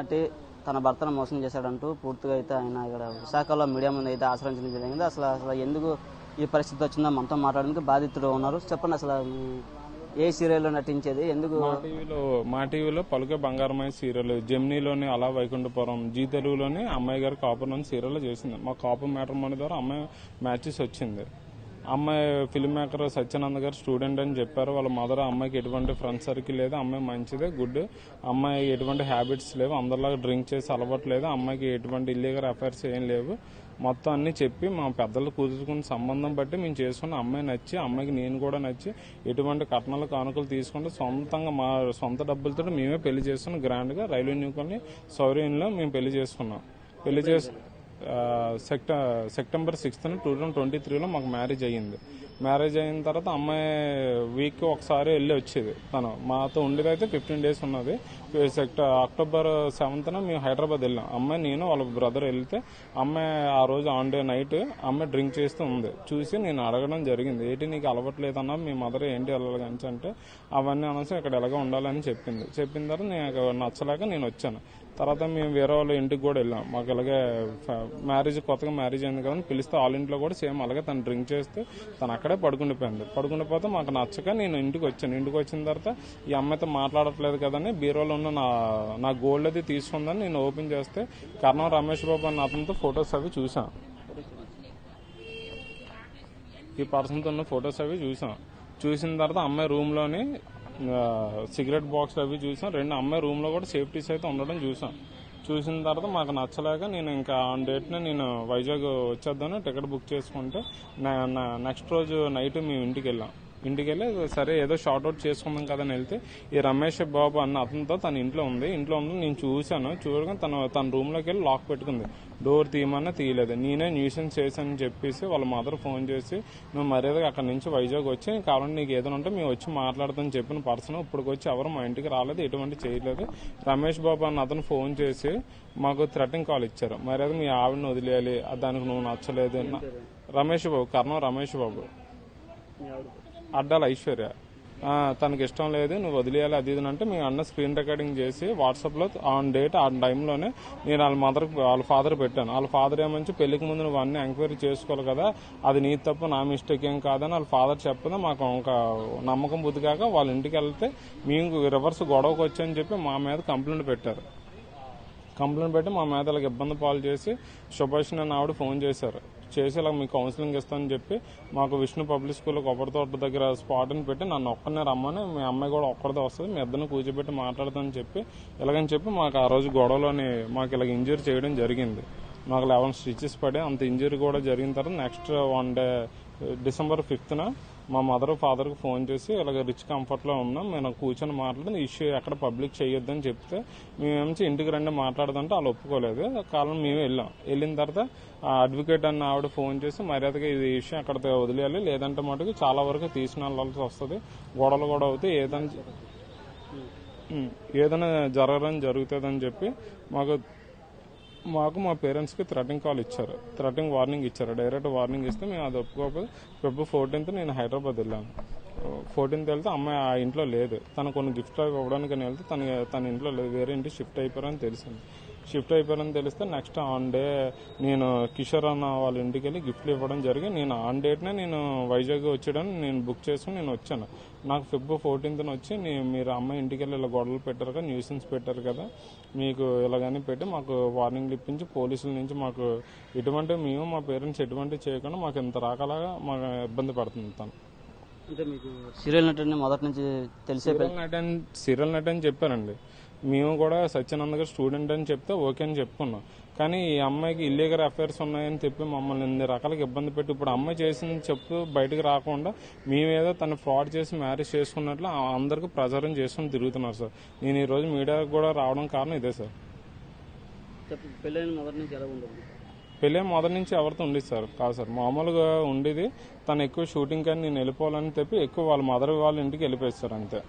నటి తన భర్తను మోసం చేశాడంటూ పూర్తిగా అయితే ఆయన ఇక్కడ విశాఖలో మీడియా ముందు అయితే ఆశ్రయించడం జరిగింది. అసలు ఎందుకు ఈ పరిస్థితి వచ్చిందో మనతో మాట్లాడడానికి బాధితుడు ఉన్నారు. చెప్పండి, అసలు ఏ సీరియల్లో నటించేది, ఎందుకు? మా టీవీలో పలుకే బంగారమై సీరియల్, జెమినీలోని అలా వైకుంఠపురం, జీ తెలుగులోని అమ్మాయి గారు కాపురం సీరియల్ చేసింది. మా కాపు మ్యాట్రిమోనీ ద్వారా అమ్మాయి మ్యాచెస్ వచ్చింది. అమ్మాయి ఫిల్మ్ మేకర్ సత్యానంద్ గారు స్టూడెంట్ అని చెప్పారు. వాళ్ళ మదర్ అమ్మాయికి ఎటువంటి ఫ్రెండ్ సర్కిల్ లేదు, అమ్మాయి మంచిదే, గుడ్, అమ్మాయి ఎటువంటి హ్యాబిట్స్ లేవు, అందరిలాగా డ్రింక్ చేసి అలవాటు లేదు, అమ్మాయికి ఎటువంటి ఇల్లీగల్ అఫైర్స్ ఏం లేవు, మొత్తం అన్ని చెప్పి మా పెద్దలు కుదుర్చుకున్న సంబంధం బట్టి మేము చేసుకున్న అమ్మాయి నచ్చి, అమ్మాయికి నేను కూడా నచ్చి, ఎటువంటి కట్నాలు కానుకలు తీసుకుంటే సొంతంగా మా సొంత డబ్బులతో మేమే పెళ్లి చేసుకున్నాం. గ్రాండ్ గా రైల్వే న్యూ కాలనీ సౌర్యంలో మేము పెళ్లి చేసుకున్నాం. పెళ్లి చేసి సెప్టెంబర్ 6th 2023లో మాకు మ్యారేజ్ అయ్యింది. మ్యారేజ్ అయిన తర్వాత అమ్మాయి వీక్ ఒకసారి వెళ్ళి వచ్చేది. తను మాతో ఉండేది అయితే 15 days ఉన్నది. అక్టోబర్ 7th మేము హైదరాబాద్ వెళ్ళాం. అమ్మాయి నేను వాళ్ళ బ్రదర్ వెళ్తే అమ్మాయి ఆ రోజు ఆన్ డే నైట్ అమ్మాయి డ్రింక్ చేస్తూ ఉంది. చూసి నేను అడగడం జరిగింది, ఏంటి నీకు అలవట్లేదన్నా, మీ మదర్ ఏంటి వెళ్ళాలి అంటే అవన్నీ అనవసరం, ఇక్కడ ఎలాగ ఉండాలని చెప్పింది. చెప్పిన తర్వాత నేను నచ్చలేక నేను వచ్చాను. తర్వాత మేము వేరే వాళ్ళ ఇంటికి కూడా వెళ్ళాం. మాకు ఇలాగే కొత్తగా మ్యారేజ్ అయింది కదా పిలిస్తే వాళ్ళ ఇంట్లో కూడా సేమ్ అలాగే తను డ్రింక్ చేస్తే తను అక్కడే పడుకుండిపోయింది. పడుకుండిపోతే మాకు నచ్చక నేను ఇంటికి వచ్చాను. ఇంటికి వచ్చిన తర్వాత ఈ అమ్మాయితో మాట్లాడట్లేదు కదని బీరోలో ఉన్న నా గోల్డ్ అది తీసుకుందని నేను ఓపెన్ చేస్తే కర్ణం రమేష్ బాబు అన్న అతనితో ఫొటోస్ అవి చూసాం. ఈ పర్సన్తో ఉన్న ఫొటోస్ అవి చూసాం. చూసిన తర్వాత అమ్మాయి రూమ్లోని సిగరెట్ బాక్స్ అవి చూసాం. అమ్మాయి రూమ్ లో కూడా సేఫ్టీస్ అయితే ఉండడం చూసాం. చూసిన తర్వాత మాకు నచ్చలేక నేను ఇంకా ఆన్ డేట్నే నేను వైజాగ్ వచ్చేద్దాను టికెట్ బుక్ చేసుకుంటే నెక్స్ట్ రోజు నైట్ మేము ఇంటికి వెళ్ళాం. ఇంటికి వెళ్ళి సరే ఏదో షార్ట్ అవుట్ చేసుకుందాం కదని వెళ్తే ఈ రమేష్ బాబు అన్న అతనితో తన ఇంట్లో ఉంది నేను చూశాను. చూడగా తన రూమ్ లోకి వెళ్ళి లాక్ పెట్టుకుంది. డోర్ తీయమన్నా తీయలేదు. నేనే న్యూసెన్స్ చేశానని చెప్పేసి వాళ్ళ మదర్ ఫోన్ చేసి నువ్వు మర్యాదగా అక్కడి నుంచి వైజాగ్ వచ్చి కావాలంటే నీకు ఏదైనా ఉంటే మేము వచ్చి మాట్లాడతామని చెప్పిన పర్సన్ ఇప్పటికి వచ్చి ఎవరు మా ఇంటికి రాలేదు, ఎటువంటి చేయలేదు. రమేష్ బాబు అన్న అతను ఫోన్ చేసి మాకు థ్రెటనింగ్ కాల్ ఇచ్చారు, మర్యాద మీ ఆవిడని వదిలేయాలి, దానికి నువ్వు నచ్చలేదు. రమేష్ బాబు, కర్ణం రమేష్ బాబు, అడ్డాల ఐశ్వర్య, తనకి ఇష్టం లేదు నువ్వు వదిలేయాలి అది ఇది అంటే మీ అన్న స్క్రీన్ రికార్డింగ్ చేసి వాట్సాప్లో ఆన్ డేట్ ఆ టైంలోనే నేను వాళ్ళ ఫాదర్ పెట్టాను. వాళ్ళ ఫాదర్ ఏమంచి పెళ్లికి ముందు నువ్వు అన్ని ఎంక్వైరీ చేసుకోవాలి కదా, అది నీ తప్పు నా మిస్టేక్ ఏం కాదని వాళ్ళ ఫాదర్ చెప్పదా మాకు ఒక నమ్మకం బుద్ధి కాక వాళ్ళ ఇంటికి వెళ్తే మేము రివర్స్ గొడవకు వచ్చని చెప్పి మా మీద కంప్లైంట్ పెట్టారు. కంప్లైంట్ పెట్టి మా మీద ఇలాగ ఇబ్బంది పాలు చేసి సుభాష్ అని ఆవిడ ఫోన్ చేశారు. చేసి ఇలా మీకు కౌన్సిలింగ్ ఇస్తానని చెప్పి మాకు విష్ణు పబ్లిక్ స్కూల్ కొబ్బరితోట దగ్గర స్పాట్ని పెట్టి నన్ను ఒక్కనే రమ్మని, మీ అమ్మాయి కూడా ఒక్కరిదే వస్తుంది, మీ ఇద్దరిని కూర్చోబెట్టి మాట్లాడతానని చెప్పి ఇలాగని చెప్పి మాకు ఆ రోజు గొడవలోని మాకు ఇలాగ ఇంజరీ చేయడం జరిగింది. మాకు 11 stitches పడి అంత ఇంజరీ కూడా జరిగిన తర్వాత next one day December 5th మా మదర్ ఫాదర్కి ఫోన్ చేసి ఇలాగ రిచ్ కంఫర్ట్లో ఉన్నాం, మేము కూర్చొని మాట్లాడి ఇష్యూ ఎక్కడ పబ్లిక్ చేయొద్దని చెప్తే మేమేమించి ఇంటికి రండి మాట్లాడదంటే వాళ్ళు ఒప్పుకోలేదు. కాలం మేము వెళ్ళిన తర్వాత అడ్వకేట్ అన్న ఆవిడ ఫోన్ చేసి మర్యాదగా ఇది ఇష్యూ అక్కడ వదిలేయాలి, లేదంటే మటుకు చాలా వరకు తీసుకెళ్లాల్సి వస్తుంది, గొడవలు కూడా అవుతాయి, ఏదైనా జరుగుతుందని చెప్పి మాకు మా పేరెంట్స్కి థ్రెటనింగ్ కాల్ ఇచ్చారు, థ్రెటనింగ్ వార్నింగ్ ఇచ్చారు. డైరెక్ట్ వార్నింగ్ ఇస్తే మేము అది ఒప్పుకోకపోతే February 14th నేను హైదరాబాద్ వెళ్ళాను. 14th వెళ్తే అమ్మాయి ఆ ఇంట్లో లేదు. తను కొన్ని గిఫ్ట్ ఇవ్వడానికి వెళ్తే తన ఇంట్లో లేదు, వేరే ఇంటికి షిఫ్ట్ అయిపోయారని తెలిసింది. తెలిస్తే నెక్స్ట్ ఆన్ డే నేను కిషోర్ అన్న వాళ్ళ ఇంటికి వెళ్ళి గిఫ్ట్లు ఇవ్వడం జరిగి నేను ఆన్ డేట్నే నేను వైజాగ్ వచ్చేయడానికి నేను బుక్ చేసుకుని నేను వచ్చాను. నాకు February 14th వచ్చి మీరు అమ్మాయి ఇంటికి వెళ్ళి ఇలా గొడవలు పెట్టారు కదా, న్యూసెన్స్ పెట్టారు కదా, మీకు ఇలాగని పెట్టి మాకు వార్నింగ్లు ఇప్పించి పోలీసుల నుంచి మాకు మేము మా పేరెంట్స్ ఎటువంటి చేయకుండా మాకు ఇంత రాకలాగా మాకు ఇబ్బంది పడుతుంది. తను అంటే మీకు సీరియల్ నటన మొదటి నుంచి తెలిసే సీరియల్ నటి అని చెప్పారండి. మేము కూడా సత్యానంద్ గారు స్టూడెంట్ అని చెప్తే ఓకే అని చెప్పుకున్నాం. కానీ ఈ అమ్మాయికి ఇల్లీగల్ అఫైర్స్ ఉన్నాయని చెప్పి మమ్మల్ని ఎన్ని రకాలుగా ఇబ్బంది పెట్టి ఇప్పుడు అమ్మాయి చేసింది చెప్పు బయటకు రాకుండా మేమేదో తను ఫ్రాడ్ చేసి మ్యారేజ్ చేసుకున్నట్లు అందరికీ ప్రచారం చేసుకుని తిరుగుతున్నారు సార్. నేను ఈ రోజు మీడియాకు కూడా రావడం కారణం ఇదే సార్. పెళ్ళైన మొదటి నుంచి ఎలా ఉండదు? పెళ్ళైన మొదటి నుంచి ఎవరితో ఉండేది సార్ కాదు సార్, మామూలుగా ఉండేది. తను ఎక్కువ షూటింగ్ కానీ నేను వెళ్ళిపోవాలని చెప్పి ఎక్కువ వాళ్ళ మదర్ వాళ్ళ ఇంటికి వెళ్ళిపోయింది సార్, అంతే.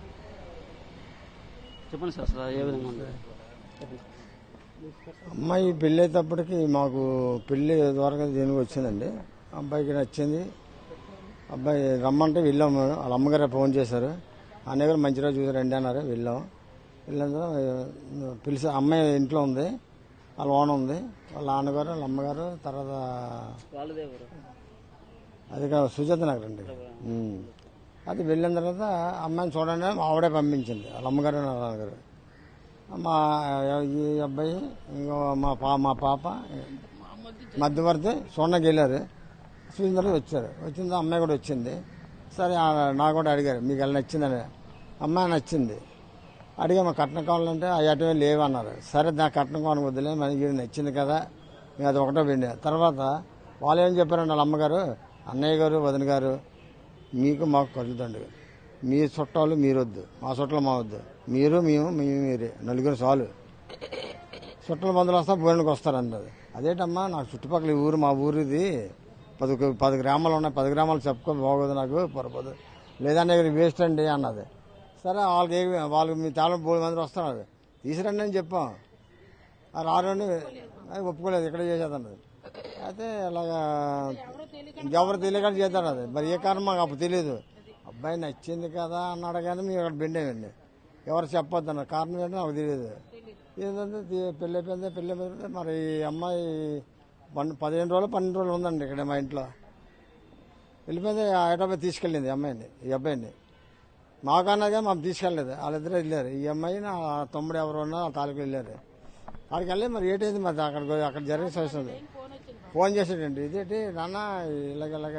చెప్పండి సార్, అసలు ఏ విధంగా ఉంది? అమ్మాయి పెళ్ళి అయ్యేటప్పటికి మాకు పెళ్లి ద్వారా దేనికి వచ్చిందండి. అబ్బాయికి నచ్చింది, అబ్బాయి రమ్మంటే వెళ్ళాము. వాళ్ళ అమ్మగారు ఫోన్ చేశారు, అన్నయ్య గారు మంచి రోజు చూసి రండి అన్నారు. వెళ్ళాం. వీళ్ళందరూ పిలిచి అమ్మాయి ఇంట్లో ఉంది, వాళ్ళ ఓన్ ఉంది, వాళ్ళ నాన్నగారు వాళ్ళ అమ్మగారు, తర్వాత అది సుజాత నగర్ అండి. అది వెళ్ళిన తర్వాత అమ్మాయిని చూడండి ఆవిడే పంపించింది, వాళ్ళ అమ్మగారు వాళ్ళ నాన్నగారు. మా ఈ అబ్బాయి ఇంకో మా పాప మధ్యవర్తి చూడడానికి వెళ్ళారు. చూసిన తర్వాత వచ్చారు. వచ్చిన అమ్మాయి కూడా వచ్చింది. సరే నాకు కూడా అడిగారు మీకు ఎలా నచ్చిందని. అమ్మాయి నచ్చింది. అడిగా మా కట్నం కావాలంటే అయ్యటమే లేవన్నారు. సరే నా కట్నం కావాలి వద్దులే, మనకి నచ్చింది కదా, మేము అది ఒకటో పిండి. తర్వాత వాళ్ళు ఏం చెప్పారండి, వాళ్ళ అమ్మగారు, అన్నయ్య గారు వదిన గారు మీకు మాకు కలుగుతండి, మీ చుట్టాలు మీరొద్దు, మా చుట్టాలు మా వద్దు, మీరు మేము మీరే నలుగురు చాలు, చుట్టాల మందులు వస్తా భోజనానికి వస్తారు అన్నది. అదేంటమ్మా నాకు చుట్టుపక్కల ఈ ఊరు, మా ఊరు ఇది 10 గ్రామాలు ఉన్నాయి, 10 గ్రామాలు చెప్పుకో బాగోదు నాకు పొరపోదు, లేదంటే వేస్ట్ అండి అన్నది. సరే వాళ్ళకి మీ చాలా 3 మంది వస్తున్నారు, తీసురండి అని చెప్పాం. రారండి ఒప్పుకోలేదు, ఇక్కడ చేసేదన్నది. అయితే ఇలాగా ఇంకెవరు తెలియక చేద్దాడు. అది మరి ఏ కారణం మాకు అప్పుడు తెలియదు. అబ్బాయి నచ్చింది కదా అన్నాడు కానీ మేము ఇక్కడ బెండేవండి, ఎవరు చెప్పొద్దు అన్నారు. కారణం ఏంటో నాకు తెలియదు. ఏంటంటే పెళ్ళి అయిపోయింది. మరి ఈ అమ్మాయి 15 రోజులు 12 రోజులు ఉందండి ఇక్కడ మా ఇంట్లో. వెళ్ళిపోయింది, హైదరాబాద్ తీసుకెళ్ళింది అమ్మాయిని, ఈ అబ్బాయిని. మాకన్నా కానీ మాకు తీసుకెళ్ళలేదు, వాళ్ళిద్దరూ వెళ్ళారు. ఈ అమ్మాయి నా తమ్ముడు ఎవరు ఉన్నా ఆ తాలూకు వెళ్ళారు. అక్కడికి వెళ్ళి మరి ఏంటైంది మరి అక్కడ జరిగిన సమస్య ఫోన్ చేసాడండి, ఇదేంటి నాన్న ఇలాగ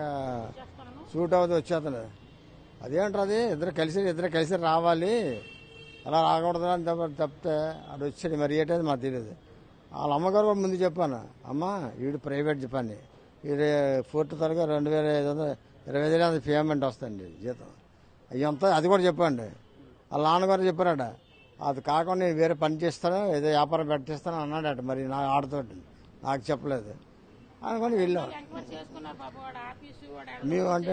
షూట్ అవుతుంది వచ్చేస్తాడు. అదేంటది ఇద్దరు కలిసి రావాలి, అలా రాకూడదు అని తప్పితే అది వచ్చాడు. మరి ఏంటది మాకు తెలియదు. వాళ్ళ అమ్మగారు కూడా ముందు చెప్పాను, అమ్మ వీడు ప్రైవేట్ చెప్పాను, వీడు 4th తరగతి 25,000 పేమెంట్ వస్తుంది జీతం అయ్యంతా, అది కూడా చెప్పండి. వాళ్ళ నాన్నగారు చెప్పారట, అది కాకుండా నేను వేరే పని చేస్తాను, ఏదో వ్యాపారం పెట్టిస్తాను అన్నాడట. మరి నా ఆడతోటి నాకు చెప్పలేదు అనుకొని వెళ్ళాం మేము. అంటే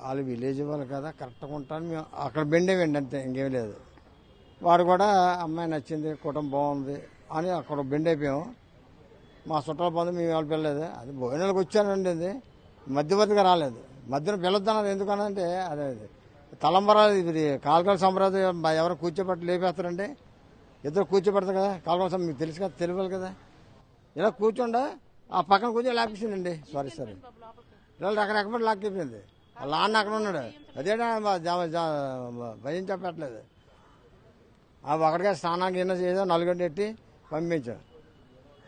వాళ్ళు విలేజ్ వాళ్ళు కదా కరెక్ట్గా ఉంటాను మేము అక్కడ బెండేవండి, అంతే ఇంకేం లేదు. వాడు కూడా అమ్మాయి నచ్చింది, కుటుంబం బాగుంది అని అక్కడ బెండ్ అయిపోయాము. మా చుట్టాల బంధు మేము వాళ్ళు పిల్లలేదు. అది భోజనాలకు వచ్చానండి, అది మధ్యవర్తిగా రాలేదు. మధ్యలో పిల్లొద్దన్నారు ఎందుకనంటే అదే తలంబరాలు ఇది కాల్గల సంప్రదాయం ఎవరు కూర్చోబెట్టి లేపేస్తారండి, ఇద్దరు కూర్చోబెడతారు కదా కాల్గల, మీకు తెలుసు కదా, తెలియాలి కదా. ఇలా కూర్చోండా ఆ పక్కన కూర్చొని లాక్కేసిందండి. సారీ ఇలా రకరకమైన లాక్కిపోయింది. వాళ్ళ నాన్న అక్కడ ఉన్నాడు, అదేనా భయం చెప్పట్లేదు. ఒకటిగా స్నానానికి ఎన్నో చేసా 4 గంటలు ఎట్టి పంపించాం.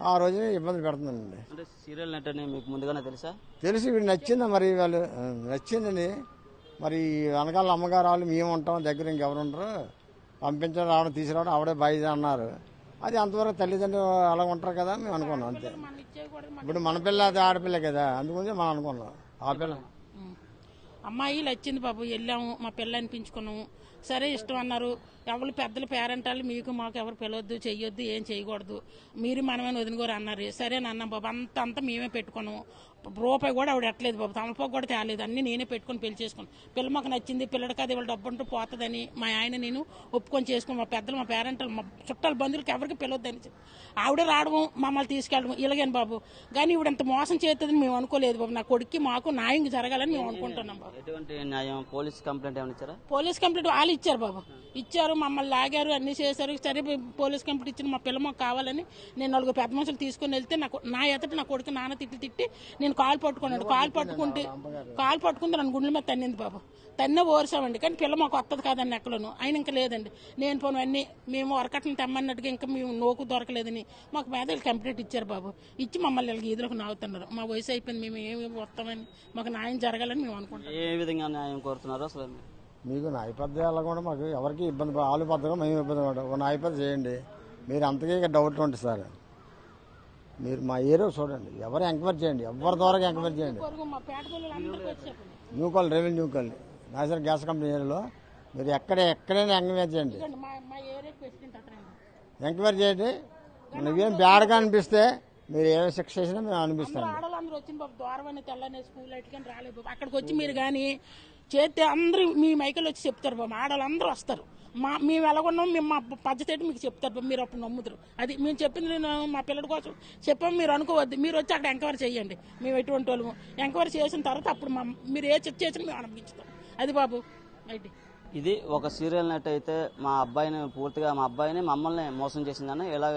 ఆ రోజు ఇబ్బంది పెడుతుందండి. అంటే సీరియల్ నట్ అని మీకు ముందుగానే తెలుసా? తెలిసి వీడు నచ్చిందా, మరి వాళ్ళు నచ్చిందని మరి వెనకాల అమ్మగారు వాళ్ళు మేము ఉంటాం దగ్గర ఇంకెవరు ఉండరు, పంపించడం రావడం తీసుకురావడం ఆవిడే బాధ్యత అన్నారు. అది అంతవరకు తల్లిదండ్రులు అలా ఉంటారు కదా మేము అనుకున్నాం అంతే. ఇప్పుడు మన పిల్ల అది ఆడపిల్ల కదా, అందుగురించి మనం అనుకున్నాం. ఆ పిల్ల అమ్మాయి వచ్చింది బాబు, వెళ్ళాము, మా పిల్ల అనిపించుకున్నాము. సరే ఇష్టం అన్నారు. ఎవరు పెద్దలు పేరెంట్ వాళ్ళు మీకు మాకు ఎవరు పిలవద్దు, చెయ్యొద్దు, ఏం చేయకూడదు, మీరు మనమే వదినగోరు అన్నారు. సరేనన్నా బాబు, అంతా మేమే పెట్టుకున్నాము. రూపాయి కూడా ఆవిడ ఎట్టలేదు బాబు, తమలపాకు కూడా తేలేదు, అన్నీ నేనే పెట్టుకుని పెళ్లి చేసుకున్నాను. పిల్ల మాకు నచ్చింది, పిల్లడికి అది వాళ్ళ డబ్బు అంటూ పోతుందని మా ఆయన నేను ఒప్పుకొని చేసుకుని, మా పెద్దలు మా పేరెంట్ మా చుట్టాల బంధువులకి ఎవరికి పిలవద్దని ఆవిడ రావడం మమ్మల్ని తీసుకెళ్ళడం ఇలాగేను బాబు. కానీ ఇవిడ అంత మోసం చేస్తుందని మేము అనుకోలేదు బాబు. నా కొడుక్కి మాకు న్యాయం జరగాలని మేము అనుకుంటున్నాం బాబు. ఎటువంటి న్యాయం? పోలీస్ కంప్లైంట్ ఏమైనా ఇచ్చారా? పోలీస్ కంప్లైంట్ వాళ్ళు ఇచ్చారు బాబు, ఇచ్చారు, మమ్మల్ని లాగారు, అన్ని చేశారు. సరే పోలీస్ కంప్లైంట్ ఇచ్చిన మా పిల్ల మాకు కావాలని నేను 4 పెద్ద మనుషులు తీసుకుని వెళ్తే నా ఎదుట నా కొడుకు నాన్న తిట్టి నేను కాలు పట్టుకున్నాడు. కాలు పట్టుకుంటే నన్ను గుండెల మీద తన్నింది బాబు. తన్నే ఓర్చామండి, కానీ పిల్ల మాకు వస్తుంది కాదండి ఎక్కడను. ఆయన ఇంకా లేదండి, నేను పోను అన్నీ మేము వరకట్లను తెమ్మన్నట్టుగా ఇంకా మేము నోకు దొరకలేదని మాకు మేధాలు కంప్లీట్ ఇచ్చారు బాబు. ఇచ్చి మమ్మల్ని వీళ్ళకి ఈదులకు నాగుతున్నారు. మా వయసు అయిపోయింది, మేము ఏమి వస్తామని మాకు న్యాయం జరగాలని మేము అనుకుంటాం. ఏ విధంగా న్యాయం కోరుతున్నారు అసలు? మీకు న్యాయపద్ధతి కూడా మాకు ఎవరికి ఇబ్బంది, వాళ్ళు పద్ధతిగా మేము ఇబ్బంది పడతాం. ఒక న్యాయపద్ధతి చేయండి. మీరు అంతకే డౌట్ ఉంటుంది సార్, మీరు మా ఏరియా చూడండి, ఎవరు ఎంక్వైరీ చేయండి, ఎవరి ద్వారా ఎంక్వైరీ చేయండి. న్యూకాల్ రెవెన్యూ న్యూకాల్ నేషనల్ గ్యాస్ కంపెనీ ఏరియాలో మీరు ఎక్కడైనా ఎంక్వైరీ చేయండి, ఎంక్వైరీ చేయండి. నువ్వేం బ్యాడ్గా అనిపిస్తే మీరు ఏమి శిక్ష చేసినా మేము అనిపిస్తాం. ఆడవాళ్ళందరూ వచ్చింది బాబు, ద్వారమని తెల్లనే స్కూల్ అయితే రాలేదు బాబు. అక్కడికి వచ్చి మీరు కానీ చేస్తే అందరూ మీ మైకలు వచ్చి చెప్తారు బాబు, ఆడవాళ్ళందరూ వస్తారు. మేము ఎలాగొన్నాం, మేము మా పద్ధతి ఏంటి మీకు చెప్తారు బాబు, మీరు అప్పుడు నమ్ముతారు. అది మేము చెప్పింది నేను మా పిల్లడి కోసం చెప్పాము, మీరు అనుకోవద్దు. మీరు వచ్చి అక్కడ ఎంక్వైరీ చేయండి, మేము ఎటువంటి వాళ్ళము. ఎంక్వైరీ చేసిన తర్వాత అప్పుడు మీరు ఏ చెక్ చేసినా మేము అనిపించుతాం. అది బాబు అయితే. ఇది ఒక సీరియల్ నట్ అయితే మా అబ్బాయిని మమ్మల్ని మోసం చేసిందని ఎలా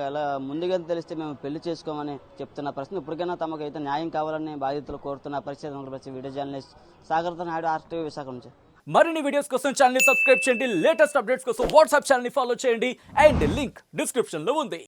ముందుగా తెలిస్తే మేము పెళ్లి చేసుకోమని చెప్తున్న పరిస్థితి. ఇప్పటికైనా తమకైతే న్యాయం కావాలని బాధితులు కోరుతున్న పరిస్థితి. వీడియో జర్నలిస్ట్ సాగర్తో నాయుడు, RTV విశాఖ నుంచి. మరిన్ని వీడియోస్ కోసం ఛానల్ ని సబ్స్క్రైబ్ చేయండి, లేటెస్ట్ అప్డేట్స్ కోసం వాట్సాప్ ఛానల్ ని ఫాలో చేయండి అండ్ లింక్ డిస్క్రిప్షన్ లో ఉంది.